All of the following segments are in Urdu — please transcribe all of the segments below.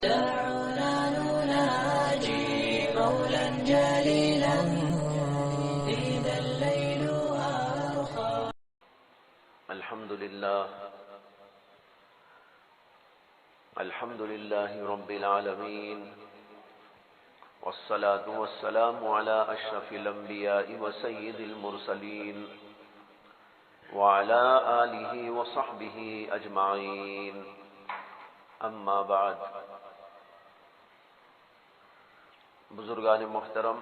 دعونا نناجي مولا جليلا إذا الليل أرخى. الحمد لله رب العالمين، والصلاة والسلام على أشرف الأنبياء وسيد المرسلين وعلى آله وصحبه أجمعين، أما بعد. بزرگان محترم،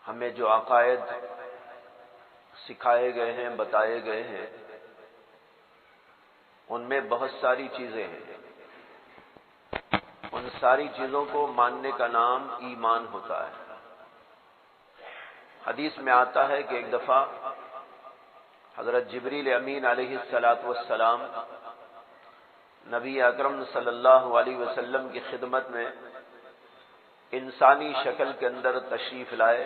ہمیں جو عقائد سکھائے گئے ہیں، بتائے گئے ہیں، ان میں بہت ساری چیزیں ہیں. ان ساری چیزوں کو ماننے کا نام ایمان ہوتا ہے. حدیث میں آتا ہے کہ ایک دفعہ حضرت جبریل امین علیہ السلام نبی اکرم صلی اللہ علیہ وسلم کی خدمت میں انسانی شکل کے اندر تشریف لائے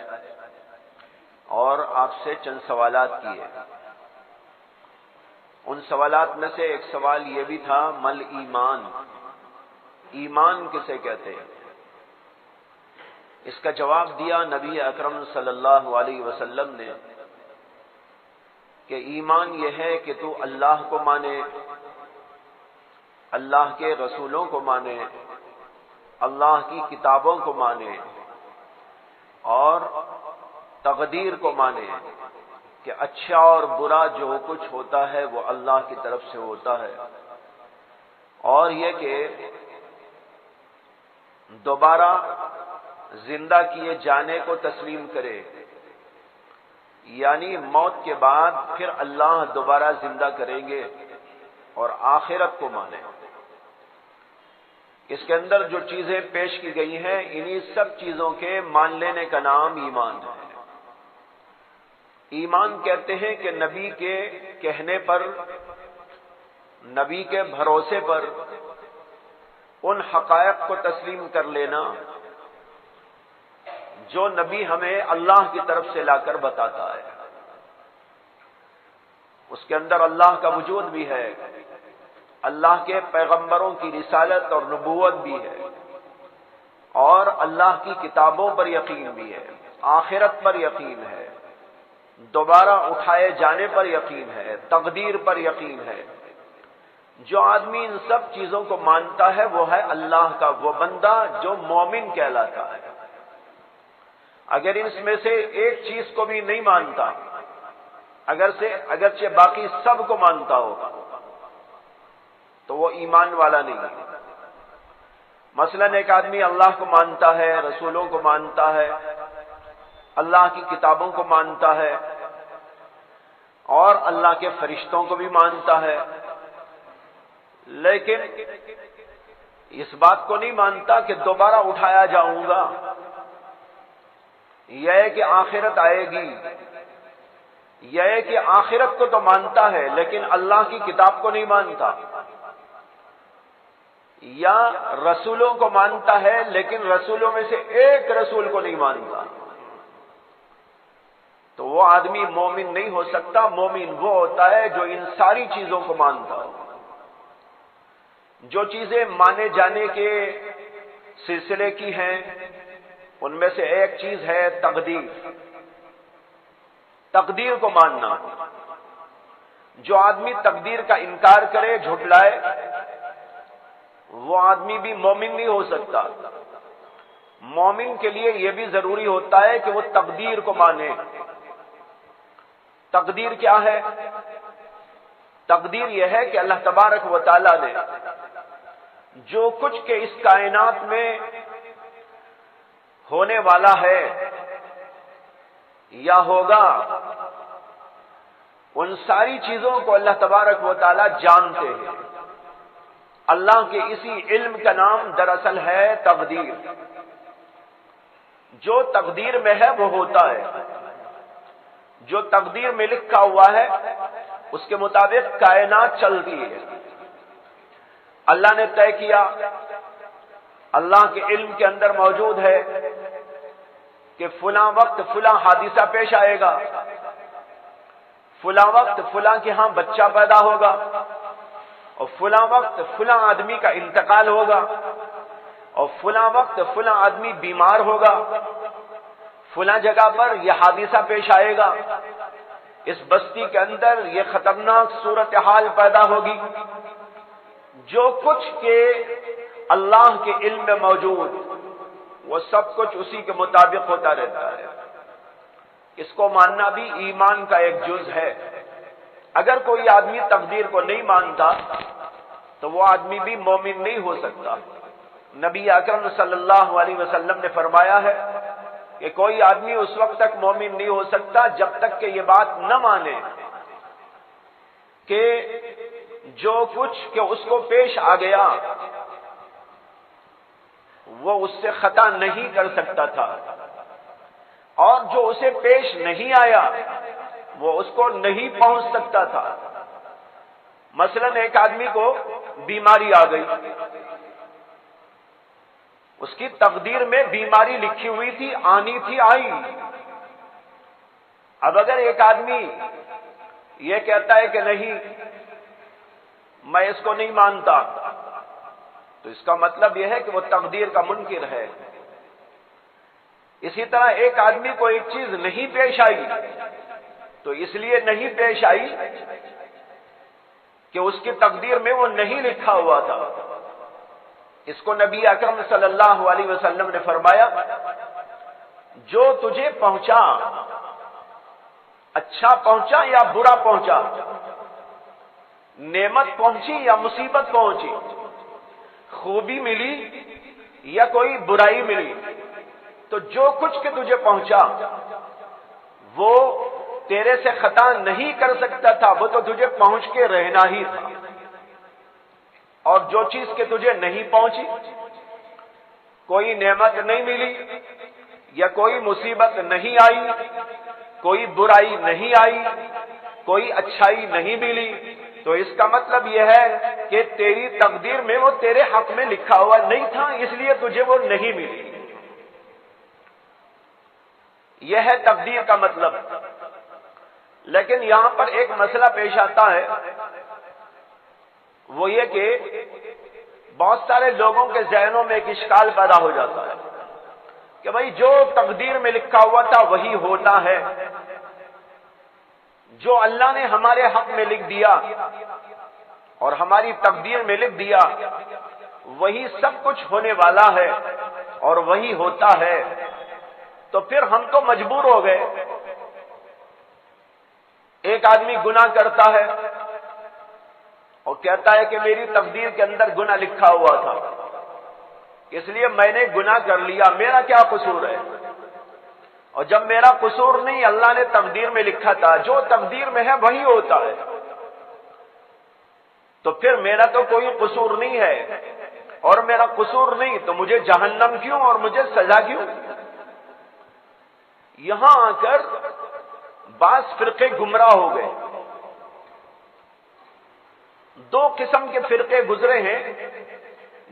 اور آپ سے چند سوالات کیے. ان سوالات میں سے ایک سوال یہ بھی تھا، مل ایمان، ایمان کسے کہتے ہیں؟ اس کا جواب دیا نبی اکرم صلی اللہ علیہ وسلم نے کہ ایمان یہ ہے کہ تو اللہ کو مانے، اللہ کے رسولوں کو مانے، اللہ کی کتابوں کو مانے اور تقدیر کو مانے کہ اچھا اور برا جو کچھ ہوتا ہے وہ اللہ کی طرف سے ہوتا ہے، اور یہ کہ دوبارہ زندہ کیے جانے کو تسلیم کرے، یعنی موت کے بعد پھر اللہ دوبارہ زندہ کریں گے، اور آخرت کو مانے. اس کے اندر جو چیزیں پیش کی گئی ہیں، انہی سب چیزوں کے مان لینے کا نام ایمان ہے. ایمان کہتے ہیں کہ نبی کے کہنے پر، نبی کے بھروسے پر ان حقائق کو تسلیم کر لینا جو نبی ہمیں اللہ کی طرف سے لا کر بتاتا ہے. اس کے اندر اللہ کا وجود بھی ہے، اللہ کے پیغمبروں کی رسالت اور نبوت بھی ہے، اور اللہ کی کتابوں پر یقین بھی ہے، آخرت پر یقین ہے، دوبارہ اٹھائے جانے پر یقین ہے، تقدیر پر یقین ہے. جو آدمی ان سب چیزوں کو مانتا ہے وہ ہے اللہ کا وہ بندہ جو مومن کہلاتا ہے. اگر اس میں سے ایک چیز کو بھی نہیں مانتا، اگرچہ باقی سب کو مانتا ہو، تو وہ ایمان والا نہیں ہے. مثلا ایک آدمی اللہ کو مانتا ہے، رسولوں کو مانتا ہے، اللہ کی کتابوں کو مانتا ہے، اور اللہ کے فرشتوں کو بھی مانتا ہے، لیکن اس بات کو نہیں مانتا کہ دوبارہ اٹھایا جاؤں گا، یہ ہے کہ آخرت آئے گی. یہ ہے کہ آخرت کو تو مانتا ہے لیکن اللہ کی کتاب کو نہیں مانتا، یا رسولوں کو مانتا ہے لیکن رسولوں میں سے ایک رسول کو نہیں مانتا، تو وہ آدمی مومن نہیں ہو سکتا. مومن وہ ہوتا ہے جو ان ساری چیزوں کو مانتا ہو. جو چیزیں مانے جانے کے سلسلے کی ہیں ان میں سے ایک چیز ہے تقدیر. تقدیر کو ماننا. جو آدمی تقدیر کا انکار کرے، جھٹلائے، وہ آدمی بھی مومن نہیں ہو سکتا. مومن کے لیے یہ بھی ضروری ہوتا ہے کہ وہ تقدیر کو مانے. تقدیر کیا ہے؟ تقدیر یہ ہے کہ اللہ تبارک و تعالی نے جو کچھ کہ اس کائنات میں ہونے والا ہے یا ہوگا، ان ساری چیزوں کو اللہ تبارک و تعالی جانتے ہیں. اللہ کے اسی علم کا نام دراصل ہے تقدیر. جو تقدیر میں ہے وہ ہوتا ہے. جو تقدیر میں لکھا ہوا ہے اس کے مطابق کائنات چلتی ہے. اللہ نے طے کیا، اللہ کے علم کے اندر موجود ہے کہ فلاں وقت فلاں حادثہ پیش آئے گا، فلاں وقت فلاں کے ہاں بچہ پیدا ہوگا، اور فلاں وقت فلاں آدمی کا انتقال ہوگا، اور فلاں وقت فلاں آدمی بیمار ہوگا، فلاں جگہ پر یہ حادثہ پیش آئے گا، اس بستی کے اندر یہ خطرناک صورتحال پیدا ہوگی۔ جو کچھ کہ اللہ کے علم میں موجود، وہ سب کچھ اسی کے مطابق ہوتا رہتا ہے۔ اس کو ماننا بھی ایمان کا ایک جز ہے۔ اگر کوئی آدمی تقدیر کو نہیں مانتا تو وہ آدمی بھی مومن نہیں ہو سکتا۔ نبی اکرم صلی اللہ علیہ وسلم نے فرمایا ہے کہ کوئی آدمی اس وقت تک مومن نہیں ہو سکتا جب تک کہ یہ بات نہ مانے کہ جو کچھ کہ اس کو پیش آ گیا وہ اس سے خطا نہیں کر سکتا تھا، اور جو اسے پیش نہیں آیا وہ اس کو نہیں پہنچ سکتا تھا۔ مثلا ایک آدمی کو بیماری آ گئی، اس کی تقدیر میں بیماری لکھی ہوئی تھی، آنی تھی، آئی۔ اب اگر ایک آدمی یہ کہتا ہے کہ نہیں میں اس کو نہیں مانتا، تو اس کا مطلب یہ ہے کہ وہ تقدیر کا منکر ہے۔ اسی طرح ایک آدمی کو ایک چیز نہیں پیش آئی تو اس لیے نہیں پیش آئی کہ اس کی تقدیر میں وہ نہیں لکھا ہوا تھا۔ اس کو نبی اکرم صلی اللہ علیہ وسلم نے فرمایا، جو تجھے پہنچا، اچھا پہنچا یا برا پہنچا، نعمت پہنچی یا مصیبت پہنچی، خوبی ملی یا کوئی برائی ملی، تو جو کچھ کہ تجھے پہنچا وہ تیرے سے خطا نہیں کر سکتا تھا، وہ تو تجھے پہنچ کے رہنا ہی تھا۔ اور جو چیز کہ تجھے نہیں پہنچی، کوئی نعمت نہیں ملی یا کوئی مصیبت نہیں آئی، کوئی برائی نہیں آئی، کوئی اچھائی نہیں ملی، تو اس کا مطلب یہ ہے کہ تیری تقدیر میں وہ تیرے حق میں لکھا ہوا نہیں تھا، اس لیے تجھے وہ نہیں ملی۔ یہ ہے تقدیر کا مطلب۔ لیکن یہاں پر ایک مسئلہ پیش آتا ہے، وہ یہ کہ بہت سارے لوگوں کے ذہنوں میں ایک اشکال پیدا ہو جاتا ہے کہ بھائی جو تقدیر میں لکھا ہوا تھا وہی ہوتا ہے، جو اللہ نے ہمارے حق میں لکھ دیا اور ہماری تقدیر میں لکھ دیا وہی سب کچھ ہونے والا ہے اور وہی ہوتا ہے، تو پھر ہم تو مجبور ہو گئے۔ ایک آدمی گناہ کرتا ہے اور کہتا ہے کہ میری تقدیر کے اندر گناہ لکھا ہوا تھا، اس لیے میں نے گناہ کر لیا، میرا کیا قصور ہے؟ اور جب میرا قصور نہیں، اللہ نے تقدیر میں لکھا تھا، جو تقدیر میں ہے وہی ہوتا ہے، تو پھر میرا تو کوئی قصور نہیں ہے، اور میرا قصور نہیں تو مجھے جہنم کیوں اور مجھے سزا کیوں؟ یہاں آ کر بعض فرقے گمراہ ہو گئے۔ دو قسم کے فرقے گزرے ہیں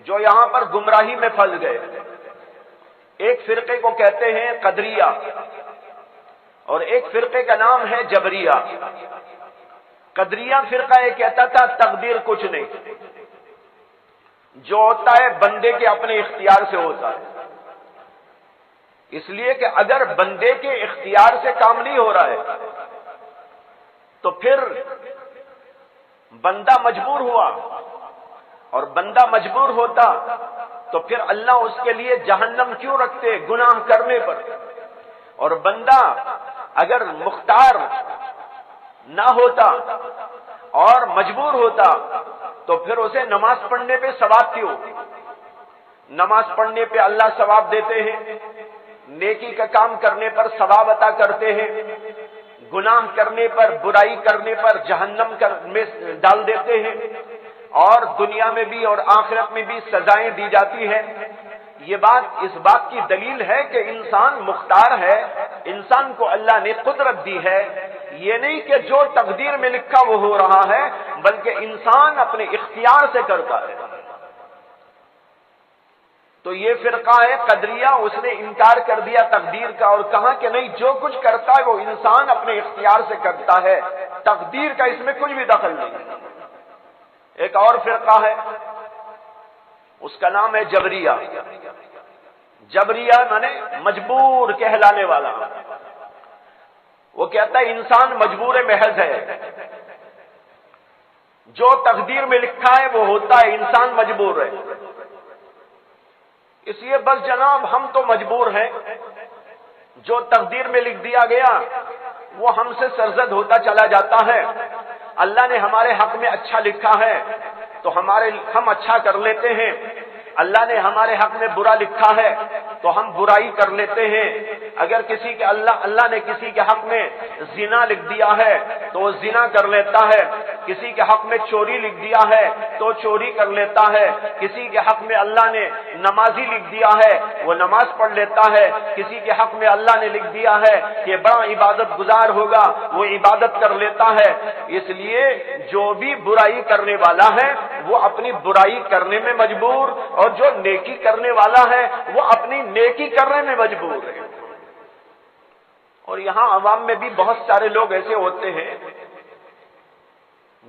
جو یہاں پر گمراہی میں پھنس گئے۔ ایک فرقے کو کہتے ہیں قدریہ، اور ایک فرقے کا نام ہے جبریہ۔ قدریہ فرقہ یہ کہتا تھا تقدیر کچھ نہیں، جو ہوتا ہے بندے کے اپنے اختیار سے ہوتا ہے، اس لیے کہ اگر بندے کے اختیار سے کام نہیں ہو رہا ہے تو پھر بندہ مجبور ہوا، اور بندہ مجبور ہوتا تو پھر اللہ اس کے لیے جہنم کیوں رکھتے گناہ کرنے پر؟ اور بندہ اگر مختار نہ ہوتا اور مجبور ہوتا تو پھر اسے نماز پڑھنے پہ ثواب کیوں؟ نماز پڑھنے پہ اللہ ثواب دیتے ہیں، نیکی کا کام کرنے پر ثواب عطا کرتے ہیں، گناہ کرنے پر، برائی کرنے پر جہنم میں ڈال دیتے ہیں، اور دنیا میں بھی اور آخرت میں بھی سزائیں دی جاتی ہیں۔ یہ بات اس بات کی دلیل ہے کہ انسان مختار ہے، انسان کو اللہ نے قدرت دی ہے، یہ نہیں کہ جو تقدیر میں لکھا وہ ہو رہا ہے، بلکہ انسان اپنے اختیار سے کرتا ہے۔ تو یہ فرقہ ہے قدریہ، اس نے انکار کر دیا تقدیر کا اور کہا کہ نہیں، جو کچھ کرتا ہے وہ انسان اپنے اختیار سے کرتا ہے، تقدیر کا اس میں کچھ بھی دخل نہیں۔ ایک اور فرقہ ہے، اس کا نام ہے جبریہ۔ جبریہ مانے مجبور کہلانے والا۔ وہ کہتا ہے انسان مجبور محض ہے، جو تقدیر میں لکھا ہے وہ ہوتا ہے، انسان مجبور ہے۔ اس لیے بس جناب ہم تو مجبور ہیں، جو تقدیر میں لکھ دیا گیا وہ ہم سے سرزد ہوتا چلا جاتا ہے۔ اللہ نے ہمارے حق میں اچھا لکھا ہے تو ہم اچھا کر لیتے ہیں، اللہ نے ہمارے حق میں برا لکھا ہے تو ہم برائی کر لیتے ہیں۔ اگر اللہ نے کسی کے حق میں زنا لکھ دیا ہے تو وہ زنا کر لیتا ہے، کسی کے حق میں چوری لکھ دیا ہے تو چوری کر لیتا ہے، کسی کے حق میں اللہ نے نمازی لکھ دیا ہے وہ نماز پڑھ لیتا ہے، کسی کے حق میں اللہ نے لکھ دیا ہے کہ بڑا عبادت گزار ہوگا وہ عبادت کر لیتا ہے۔ اس لیے جو بھی برائی کرنے والا ہے وہ اپنی برائی کرنے میں مجبور، اور جو نیکی کرنے والا ہے وہ اپنی نیکی کرنے میں مجبور ہے۔ اور یہاں عوام میں بھی بہت سارے لوگ ایسے ہوتے ہیں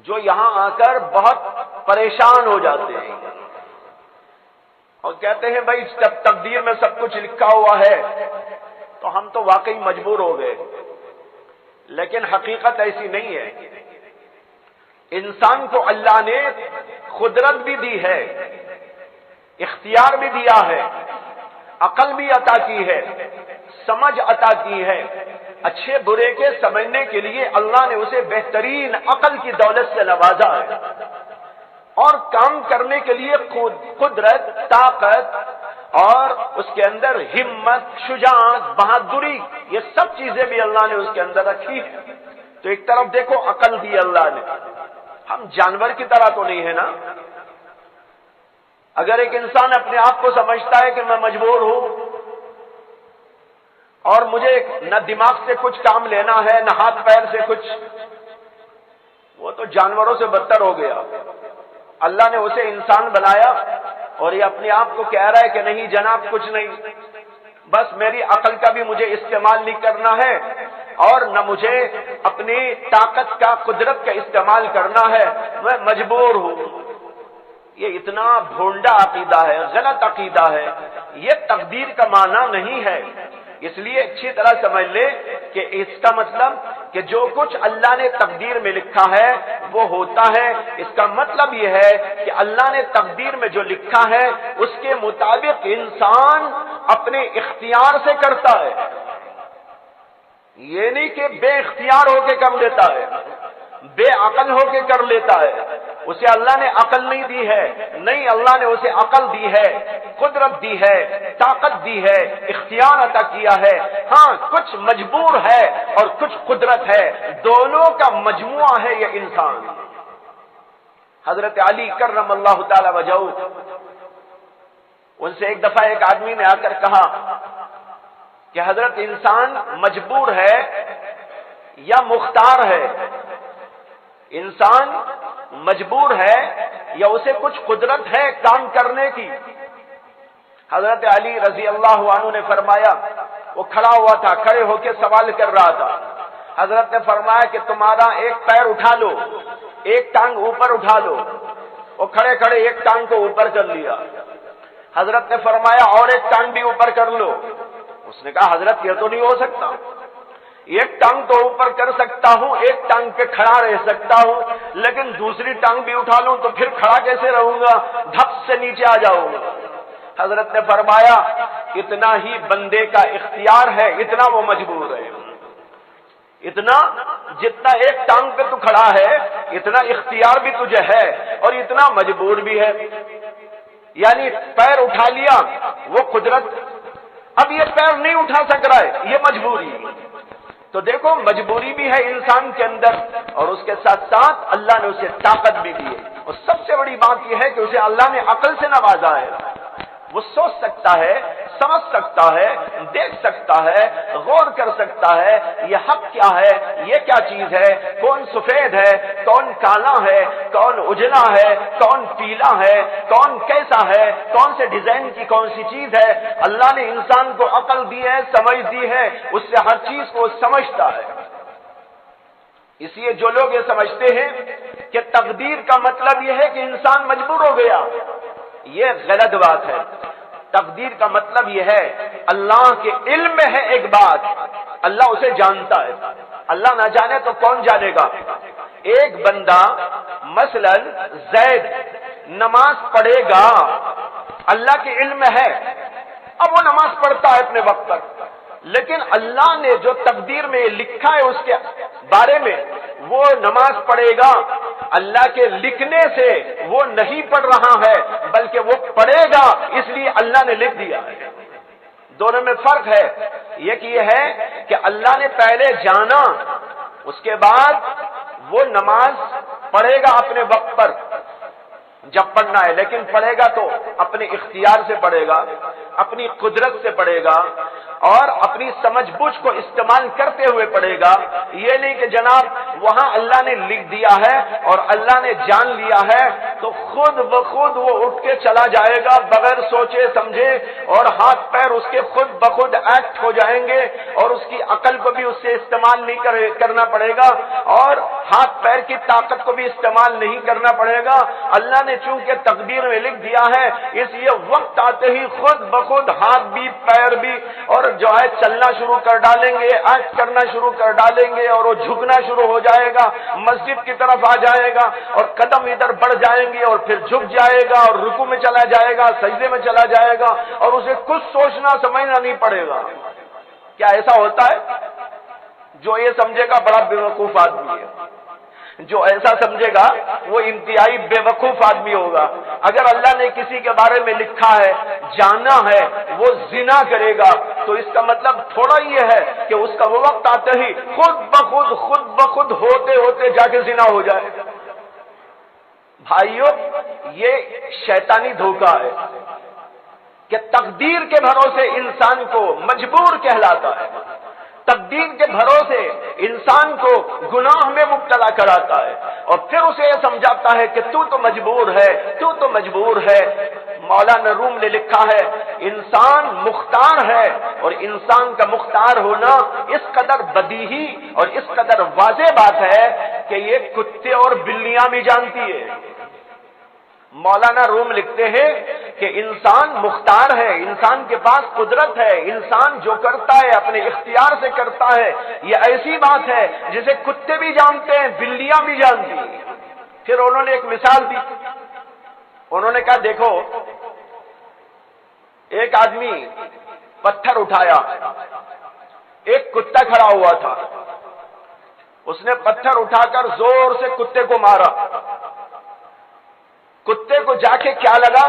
جو یہاں آ کر بہت پریشان ہو جاتے ہیں اور کہتے ہیں بھائی جب تقدیر میں سب کچھ لکھا ہوا ہے تو ہم تو واقعی مجبور ہو گئے، لیکن حقیقت ایسی نہیں ہے۔ انسان کو اللہ نے قدرت بھی دی ہے، اختیار بھی دیا ہے، عقل بھی عطا کی ہے، سمجھ عطا کی ہے۔ اچھے برے کے سمجھنے کے لیے اللہ نے اسے بہترین عقل کی دولت سے نوازا ہے، اور کام کرنے کے لیے قدرت، طاقت اور اس کے اندر ہمت، شجاعت، بہادری، یہ سب چیزیں بھی اللہ نے اس کے اندر رکھی ہے۔ تو ایک طرف دیکھو عقل دی اللہ نے، ہم جانور کی طرح تو نہیں ہے نا۔ اگر ایک انسان اپنے آپ کو سمجھتا ہے کہ میں مجبور ہوں اور مجھے نہ دماغ سے کچھ کام لینا ہے نہ ہاتھ پیر سے کچھ، وہ تو جانوروں سے بدتر ہو گیا۔ اللہ نے اسے انسان بنایا اور یہ اپنے آپ کو کہہ رہا ہے کہ نہیں جناب کچھ نہیں، بس میری عقل کا بھی مجھے استعمال نہیں کرنا ہے اور نہ مجھے اپنی طاقت کا، قدرت کا استعمال کرنا ہے، میں مجبور ہوں۔ یہ اتنا بھونڈا عقیدہ ہے، غلط عقیدہ ہے، یہ تقدیر کا معنی نہیں ہے۔ اس لیے اچھی طرح سمجھ لے کہ اس کا مطلب کہ جو کچھ اللہ نے تقدیر میں لکھا ہے وہ ہوتا ہے۔ اس کا مطلب یہ ہے کہ اللہ نے تقدیر میں جو لکھا ہے اس کے مطابق انسان اپنے اختیار سے کرتا ہے، یہ نہیں کہ بے اختیار ہو کے کر لیتا ہے، بے عقل ہو کے کر لیتا ہے۔ اسے اللہ نے عقل نہیں دی ہے، نہیں، اللہ نے اسے عقل دی ہے، قدرت دی ہے، طاقت دی ہے، اختیار عطا کیا ہے۔ ہاں کچھ مجبور ہے اور کچھ قدرت ہے، دونوں کا مجموعہ ہے یہ انسان۔ حضرت علی کرم اللہ تعالی وجہہ، ان سے ایک دفعہ ایک آدمی نے آ کر کہا کہ حضرت انسان مجبور ہے یا مختار ہے؟ انسان مجبور ہے یا اسے کچھ قدرت ہے کام کرنے کی؟ حضرت علی رضی اللہ عنہ نے فرمایا، وہ کھڑا ہوا تھا، کھڑے ہو کے سوال کر رہا تھا۔ حضرت نے فرمایا کہ تمہارا ایک پیر اٹھا لو، ایک ٹانگ اوپر اٹھا لو۔ وہ کھڑے کھڑے ایک ٹانگ کو اوپر کر لیا۔ حضرت نے فرمایا اور ایک ٹانگ بھی اوپر کر لو۔ اس نے کہا حضرت یہ تو نہیں ہو سکتا، ایک ٹانگ تو اوپر کر سکتا ہوں، ایک ٹانگ پہ کھڑا رہ سکتا ہوں، لیکن دوسری ٹانگ بھی اٹھا لوں تو پھر کھڑا کیسے رہوں گا؟ دھپ سے نیچے آ جاؤں گا۔ حضرت نے فرمایا اتنا ہی بندے کا اختیار ہے، اتنا وہ مجبور ہے، اتنا جتنا ایک ٹانگ پہ تو کھڑا ہے اتنا اختیار بھی تجھے ہے اور اتنا مجبور بھی ہے۔ یعنی پیر اٹھا لیا وہ قدرت، اب یہ پیر نہیں اٹھا سک رہا ہے، یہ مجبوری۔ تو دیکھو مجبوری بھی ہے انسان کے اندر، اور اس کے ساتھ ساتھ اللہ نے اسے طاقت بھی دی ہے۔ اور سب سے بڑی بات یہ ہے کہ اسے اللہ نے عقل سے نوازا ہے، وہ سوچ سکتا ہے، سمجھ سکتا ہے، دیکھ سکتا ہے، غور کر سکتا ہے، یہ حق کیا ہے، یہ کیا چیز ہے، کون سفید ہے، کون کالا ہے، کون اجلا ہے، کون پیلا ہے، کون کیسا ہے، کون سے ڈیزائن کی کون سی چیز ہے۔ اللہ نے انسان کو عقل دی ہے، سمجھ دی ہے، اس سے ہر چیز کو سمجھتا ہے۔ اس لیے جو لوگ یہ سمجھتے ہیں کہ تقدیر کا مطلب یہ ہے کہ انسان مجبور ہو گیا، یہ غلط بات ہے۔ تقدیر کا مطلب یہ ہے اللہ کے علم میں ہے ایک بات، اللہ اسے جانتا ہے، اللہ نہ جانے تو کون جانے گا۔ ایک بندہ مثلا زید نماز پڑھے گا، اللہ کے علم میں ہے، اب وہ نماز پڑھتا ہے اپنے وقت پر، لیکن اللہ نے جو تقدیر میں لکھا ہے اس کے بارے میں وہ نماز پڑھے گا، اللہ کے لکھنے سے وہ نہیں پڑھ رہا ہے بلکہ وہ پڑھے گا اس لیے اللہ نے لکھ دیا ہے۔ دونوں میں فرق ہے، ایک یہ ہے کہ اللہ نے پہلے جانا، اس کے بعد وہ نماز پڑھے گا اپنے وقت پر جب پڑھنا ہے، لیکن پڑھے گا تو اپنے اختیار سے پڑھے گا، اپنی قدرت سے پڑھے گا اور اپنی سمجھ بوجھ کو استعمال کرتے ہوئے پڑھے گا۔ یہ نہیں کہ جناب وہاں اللہ نے لکھ دیا ہے اور اللہ نے جان لیا ہے تو خود بخود وہ اٹھ کے چلا جائے گا بغیر سوچے سمجھے، اور ہاتھ پیر اس کے خود بخود ایکٹ ہو جائیں گے اور اس کی عقل کو بھی اس سے استعمال نہیں کرنا پڑے گا اور ہاتھ پیر کی طاقت کو بھی استعمال نہیں کرنا پڑے گا۔ اللہ نے چونکہ تقدیر میں لکھ دیا ہے اس لیے وقت آتے ہی خود بخود ہاتھ بھی پیر بھی اور جو ہے چلنا شروع کر ڈالیں گے، ایکٹ کرنا شروع کر ڈالیں گے اور وہ جھکنا شروع ہو جائے گا، مسجد کی طرف آ جائے گا اور قدم ادھر بڑھ جائیں گے اور پھر جھک جائے گا اور رکوع میں چلا جائے گا، سجدے میں چلا جائے گا اور اسے کچھ سوچنا سمجھنا نہیں پڑے گا۔ کیا ایسا ہوتا ہے؟ جو یہ سمجھے گا بڑا بیوقوف آدمی ہے، جو ایسا سمجھے گا وہ انتہائی بے وقوف آدمی ہوگا۔ اگر اللہ نے کسی کے بارے میں لکھا ہے، جانا ہے وہ زنا کرے گا تو اس کا مطلب تھوڑا یہ ہے کہ اس کا وہ وقت آتے ہی خود بخود ہوتے ہوتے جا کے زنا ہو جائے۔ بھائیوں یہ شیطانی دھوکہ ہے کہ تقدیر کے بھروسے انسان کو مجبور کہلاتا ہے، تقدیر کے بھروسے انسان کو گناہ میں مبتلا کراتا ہے اور پھر اسے یہ سمجھاتا ہے کہ تو مجبور ہے، تو مجبور ہے۔ مولانا روم نے لکھا ہے انسان مختار ہے اور انسان کا مختار ہونا اس قدر بدیہی اور اس قدر واضح بات ہے کہ یہ کتے اور بلیاں بھی جانتی ہے۔ مولانا روم لکھتے ہیں کہ انسان مختار ہے، انسان کے پاس قدرت ہے، انسان جو کرتا ہے اپنے اختیار سے کرتا ہے، یہ ایسی بات ہے جسے کتے بھی جانتے ہیں، بلیاں بھی جانتی ہیں۔ پھر انہوں نے ایک مثال دی، انہوں نے کہا دیکھو ایک آدمی پتھر اٹھایا، ایک کتا کھڑا ہوا تھا، اس نے پتھر اٹھا کر زور سے کتے کو مارا، کتے کو جا کے کیا لگا؟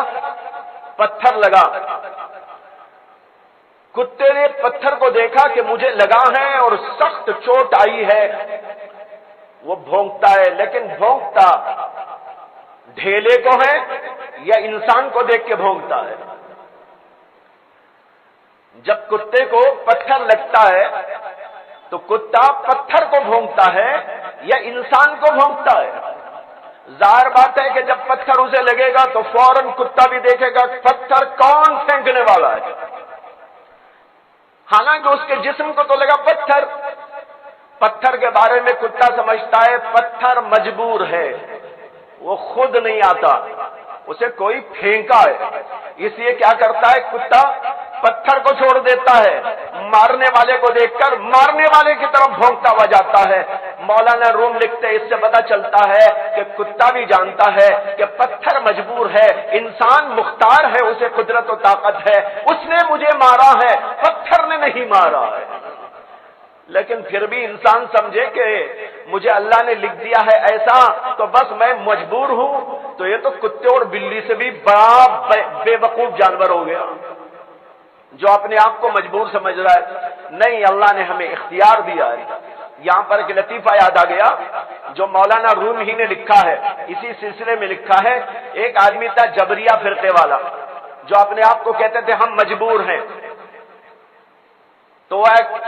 پتھر لگا۔ کتے نے پتھر کو دیکھا کہ مجھے لگا ہے اور سخت چوٹ آئی ہے، وہ بھونکتا ہے، لیکن بھونکتا ڈھیلے کو ہے یا انسان کو دیکھ کے بھونکتا ہے؟ جب کتے کو پتھر لگتا ہے تو کتا پتھر کو بھونکتا ہے یا انسان کو بھونکتا ہے؟ ظاہر بات ہے کہ جب پتھر اسے لگے گا تو فوراً کتا بھی دیکھے گا پتھر کون پھینکنے والا ہے، حالانکہ اس کے جسم کو تو لگا پتھر۔ پتھر کے بارے میں کتا سمجھتا ہے پتھر مجبور ہے، وہ خود نہیں آتا، اسے کوئی پھینکا ہے، اس لیے کیا کرتا ہے کتا؟ پتھر کو چھوڑ دیتا ہے، مارنے والے کو دیکھ کر مارنے والے کی طرف بھونکتا ہوا جاتا ہے۔ مولانا روم لکھتے اس سے پتہ چلتا ہے کہ کتا بھی جانتا ہے کہ پتھر مجبور ہے، انسان مختار ہے، اسے قدرت و طاقت ہے، اس نے مجھے مارا ہے، پتھر نے نہیں مارا ہے۔ لیکن پھر بھی انسان سمجھے کہ مجھے اللہ نے لکھ دیا ہے ایسا تو بس میں مجبور ہوں، تو یہ تو کتے اور بلی سے بھی بڑا بے وقوف جانور ہو گیا جو اپنے آپ کو مجبور سمجھ رہا ہے۔ نہیں، اللہ نے ہمیں اختیار دیا ہے۔ یہاں پر ایک لطیفہ یاد آ گیا جو مولانا روم ہی نے لکھا ہے، اسی سلسلے میں لکھا ہے۔ ایک آدمی تھا جبریہ فرقے والا جو اپنے آپ کو کہتے تھے ہم مجبور ہیں، تو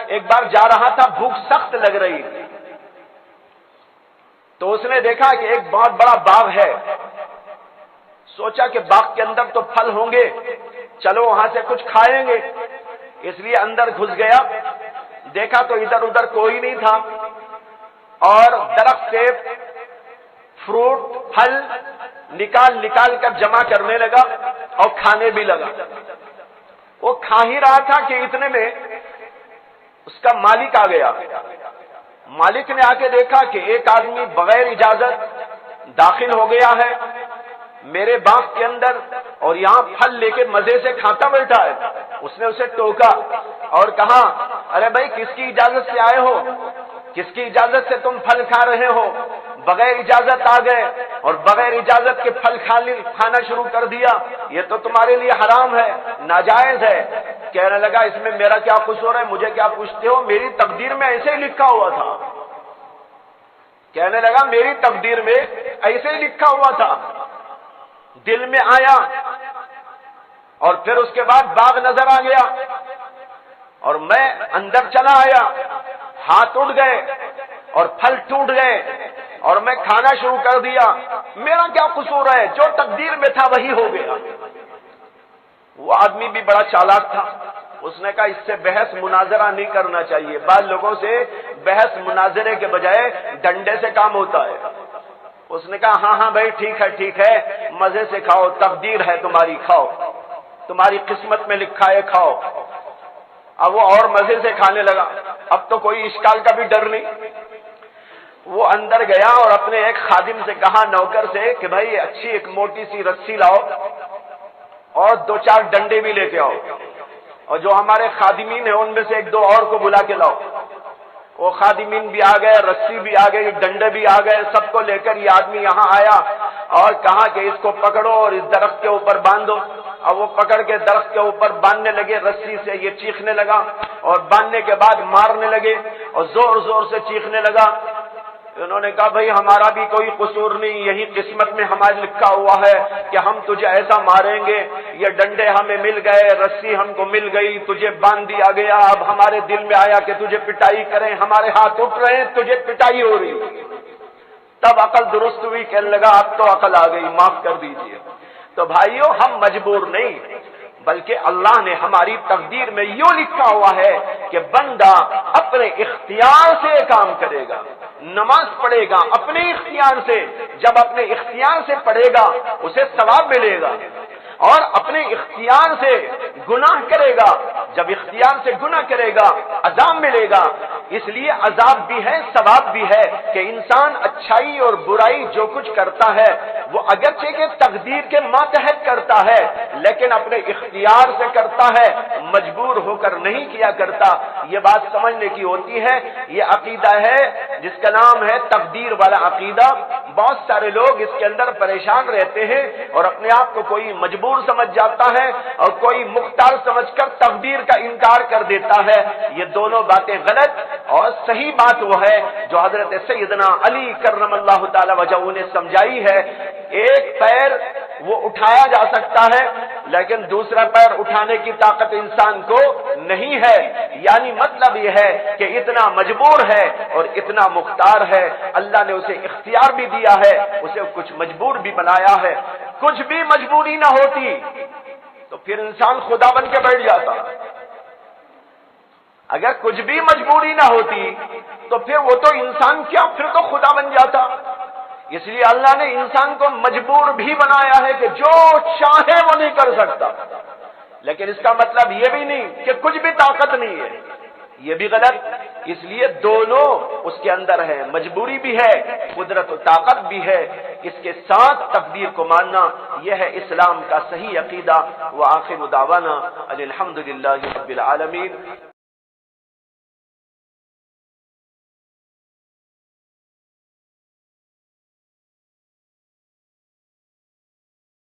ایک بار جا رہا تھا، بھوک سخت لگ رہی تھی، تو اس نے دیکھا کہ ایک بہت بڑا باغ ہے، سوچا کہ باغ کے اندر تو پھل ہوں گے، چلو وہاں سے کچھ کھائیں گے، اس لیے اندر گھس گیا، دیکھا تو ادھر ادھر کوئی نہیں تھا، اور درخت سے فروٹ پھل نکال نکال کر جمع کرنے لگا اور کھانے بھی لگا۔ وہ کھا ہی رہا تھا کہ اتنے میں اس کا مالک آ گیا۔ مالک نے آ کے دیکھا کہ ایک آدمی بغیر اجازت داخل ہو گیا ہے میرے باغ کے اندر اور یہاں پھل لے کے مزے سے کھاتا بیٹھا ہے۔ اس نے اسے ٹوکا اور کہا، ارے بھائی کس کی اجازت سے آئے ہو؟ کس کی اجازت سے تم پھل کھا رہے ہو؟ بغیر اجازت آ گئے اور بغیر اجازت کے پھل کھانا شروع کر دیا، یہ تو تمہارے لیے حرام ہے، ناجائز ہے۔ کہنے لگا اس میں میرا کیا قصور ہے، مجھے کیا پوچھتے ہو، میری تقدیر میں ایسے ہی لکھا ہوا تھا۔ کہنے لگا میری تقدیر میں ایسے ہی لکھا ہوا تھا، دل میں آیا اور پھر اس کے بعد باغ نظر آ گیا اور میں اندر چلا آیا، ہاتھ اٹھ گئے اور پھل ٹوٹ گئے اور میں کھانا شروع کر دیا، میرا کیا قصور ہے، جو تقدیر میں تھا وہی ہو گیا۔ وہ آدمی بھی بڑا چالاک تھا، اس نے کہا اس سے بحث مناظرہ نہیں کرنا چاہیے، بعض لوگوں سے بحث مناظرے کے بجائے ڈنڈے سے کام ہوتا ہے۔ اس نے کہا ہاں ہاں بھائی ٹھیک ہے، مزے سے کھاؤ، تقدیر ہے تمہاری، کھاؤ، تمہاری قسمت میں لکھا ہے، کھاؤ۔ اب وہ اور مزے سے کھانے لگا، اب تو کوئی اشکال کا بھی ڈر نہیں۔ وہ اندر گیا اور اپنے ایک خادم سے کہا، نوکر سے، کہ بھائی اچھی ایک موٹی سی رسی لاؤ اور 2-4 ڈنڈے بھی لے کے آؤ، اور جو ہمارے خادمین ہیں ان میں سے 1-2 اور کو بلا کے لاؤ۔ وہ خادمین بھی آ گئے، رسی بھی آ گئی، ڈنڈے بھی آ گئے، سب کو لے کر یہ آدمی یہاں آیا اور کہا کہ اس کو پکڑو اور اس درخت کے اوپر باندھو۔ اب وہ پکڑ کے درخت کے اوپر باندھنے لگے رسی سے، یہ چیخنے لگا اور باندھنے کے بعد مارنے لگے اور زور زور سے چیخنے لگا۔ انہوں نے کہا بھائی ہمارا بھی کوئی قصور نہیں، یہی قسمت میں ہمارے لکھا ہوا ہے کہ ہم تجھے ایسا ماریں گے، یہ ڈنڈے ہمیں مل گئے، رسی ہم کو مل گئی، تجھے باندھ دیا گیا، اب ہمارے دل میں آیا کہ تجھے پٹائی کریں، ہمارے ہاتھ اٹھ رہے ہیں، تجھے پٹائی ہو رہی۔ تب عقل درست ہوئی، کہنے لگا اب تو عقل آ گئی، معاف کر دیجیے۔ تو بھائیو ہم مجبور نہیں، بلکہ اللہ نے ہماری تقدیر میں یوں لکھا ہوا ہے کہ بندہ اپنے اختیار سے کام کرے گا، نماز پڑھے گا اپنے اختیار سے، جب اپنے اختیار سے پڑھے گا اسے ثواب ملے گا، اور اپنے اختیار سے گناہ کرے گا، جب اختیار سے گناہ کرے گا عذاب ملے گا۔ اس لیے عذاب بھی ہے، ثواب بھی ہے کہ انسان اچھائی اور برائی جو کچھ کرتا ہے وہ اگرچہ کہ تقدیر کے ماتحت کرتا ہے لیکن اپنے اختیار سے کرتا ہے، مجبور ہو کر نہیں کیا کرتا۔ یہ بات سمجھنے کی ہوتی ہے۔ یہ عقیدہ ہے جس کا نام ہے تقدیر والا عقیدہ۔ بہت سارے لوگ اس کے اندر پریشان رہتے ہیں اور اپنے آپ کو کوئی مجبور سمجھ جاتا ہے اور کوئی مختار سمجھ کر تقدیر کا انکار کر دیتا ہے۔ یہ دونوں باتیں غلط، اور صحیح بات وہ ہے جو حضرت سیدنا علی کرم اللہ تعالی وجہہ نے سمجھائی ہے۔ ایک پیر وہ اٹھایا جا سکتا ہے لیکن دوسرا پیر اٹھانے کی طاقت انسان کو نہیں ہے، یعنی مطلب یہ ہے کہ اتنا مجبور ہے اور اتنا مختار ہے۔ اللہ نے اسے اختیار بھی دیا ہے، اسے کچھ مجبور بھی بنایا ہے۔ کچھ بھی مجبوری نہ ہوتی تو پھر انسان خدا بن کے بیٹھ جاتا۔ اگر کچھ بھی مجبوری نہ ہوتی تو پھر وہ تو انسان کیا، پھر تو خدا بن جاتا۔ اس لیے اللہ نے انسان کو مجبور بھی بنایا ہے کہ جو چاہے وہ نہیں کر سکتا، لیکن اس کا مطلب یہ بھی نہیں کہ کچھ بھی طاقت نہیں ہے، یہ بھی غلط۔ اس لیے دونوں اس کے اندر ہے، مجبوری بھی ہے، قدرت و طاقت بھی ہے۔ اس کے ساتھ تقدیر کو ماننا، یہ ہے اسلام کا صحیح عقیدہ۔ وآخر دعوانا الحمدللہ رب العالمین۔